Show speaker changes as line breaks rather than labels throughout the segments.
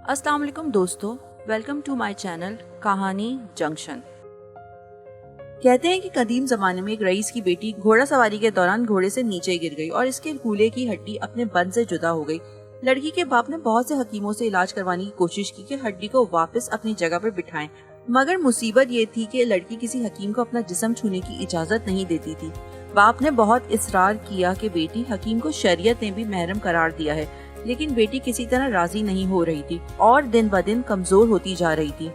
अस्सलाम वालेकुम दोस्तों, वेलकम टू माय चैनल कहानी जंक्शन। कहते हैं कि कदीम ज़माने में एक रईस की बेटी घोड़ा सवारी के दौरान घोड़े से नीचे गिर गई और इसके कूल्हे की हड्डी अपने बन से जुदा हो गई। लड़की के बाप ने बहुत से हकीमों से इलाज करवाने की कोशिश की कि हड्डी को वापस अपनी जगह पर बिठाएं, मगर मुसीबत ये थी कि लड़की किसी हकीम को अपना जिस्म छूने की इजाज़त नहीं देती थी। बाप ने बहुत इसरार किया कि बेटी हकीम को शरीयत ने भी महरम करार दिया है, लेकिन बेटी किसी तरह राजी नहीं हो रही थी और दिन ब दिन कमजोर होती जा रही थी।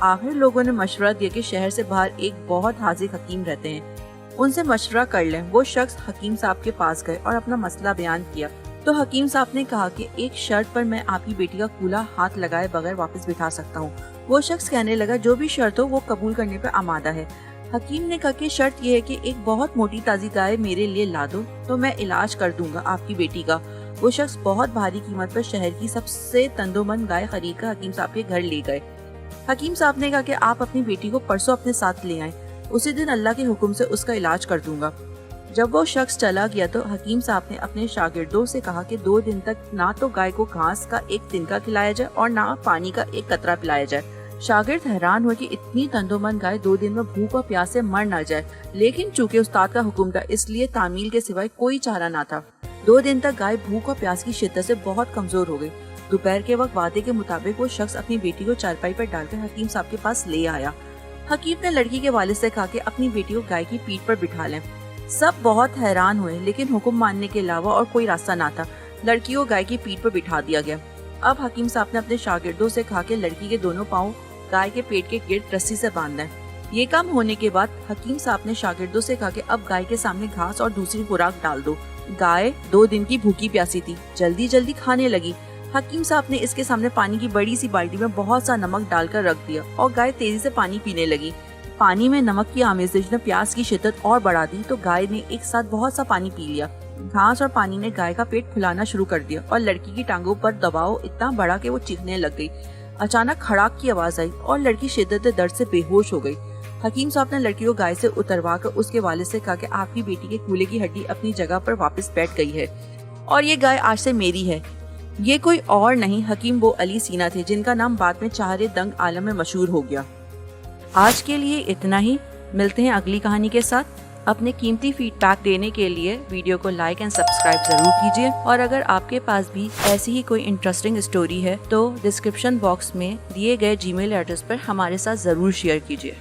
आखिर लोगों ने मशवरा दिया कि शहर से बाहर एक बहुत हाजिर हकीम रहते हैं, उनसे मशवरा कर लें। वो शख्स हकीम साहब के पास गए और अपना मसला बयान किया तो हकीम साहब ने कहा कि एक शर्त पर मैं आपकी बेटी का कूल्हा हाथ लगाए बगैर वापस बिठा सकता हूँ। वो शख्स कहने लगा, जो भी शर्त हो वो कबूल करने पर आमादा है। हकीम ने कहा कि शर्त यह है कि एक बहुत मोटी ताजी गाय मेरे लिए ला दो तो मैं इलाज कर दूंगा आपकी बेटी का। वो शख्स बहुत भारी कीमत पर शहर की सबसे तंदोमंद गाय खरीद कर हकीम साहब के घर ले गए। हकीम साहब ने कहा कि आप अपनी बेटी को परसों अपने साथ ले आएं, उसी दिन अल्लाह के हुक्म से उसका इलाज कर दूंगा। जब वो शख्स चला गया तो हकीम साहब ने अपने शागिर्दों से कहा कि 2 दिन तक ना तो गाय को घास का एक तिनका खिलाया जाए और ना पानी का एक कतरा पिलाया जाए। शागिर्द हैरान हुए कि इतनी तंदोमंद गाय 2 दिन में भूख और प्यास से मर न जाए, लेकिन चूंकि उस्ताद का हुक्म था इसलिए तामील के सिवाय कोई चारा ना था। 2 दिन तक गाय भूख और प्यास की शिद्दत से बहुत कमजोर हो गई। दोपहर के वक्त वादे के मुताबिक वो शख्स अपनी बेटी को चारपाई पर डालकर हकीम साहब के पास ले आया। हकीम ने लड़की के वालिद से कहा कि अपनी बेटी को गाय की पीठ पर बिठा लें। सब बहुत हैरान हुए, लेकिन हुक्म मानने के अलावा और कोई रास्ता ना था। लड़की को गाय की पीठ पर बिठा दिया गया। अब हकीम साहब ने अपने शागिर्दों से कहा कि लड़की के दोनों पाँव गाय के पेट के गिर्द रस्सी से बांधना है। ये काम होने के बाद हकीम साहब ने शागिर्दों से कहा कि अब गाय के सामने घास और दूसरी खुराक डाल दो। गाय 2 दिन की भूखी प्यासी थी, जल्दी जल्दी खाने लगी। हकीम साहब ने इसके सामने पानी की बड़ी सी बाल्टी में बहुत सा नमक डालकर रख दिया और गाय तेजी से पानी पीने लगी। पानी में नमक की आमेज़श ने प्यास की शिद्दत और बढ़ा दी तो गाय ने एक साथ बहुत सा पानी पी लिया। घास और पानी ने गाय का पेट फुलाना शुरू कर दिया और लड़की की टांगों पर दबाव इतना बढ़ा कि वो चीखने लग गई। अचानक खड़ाक की आवाज आई और लड़की शिद्दत दर्द से बेहोश हो गई। हकीम साहब ने लड़की को गाय से उतरवा कर उसके वालिद से कहा कि आपकी बेटी के कूल्हे की हड्डी अपनी जगह पर वापस बैठ गई है और ये गाय आज से मेरी है। ये कोई और नहीं, हकीम वो अली सीना थे जिनका नाम बाद में चाहरे दंग आलम में मशहूर हो गया। आज के लिए इतना ही, मिलते हैं अगली कहानी के साथ। अपने कीमती फीडबैक देने के लिए वीडियो को लाइक एंड सब्सक्राइब जरूर कीजिए और अगर आपके पास भी ऐसी ही कोई इंटरेस्टिंग स्टोरी है तो डिस्क्रिप्शन बॉक्स में दिए गए जीमेल एड्रेस पर हमारे साथ जरूर शेयर कीजिए।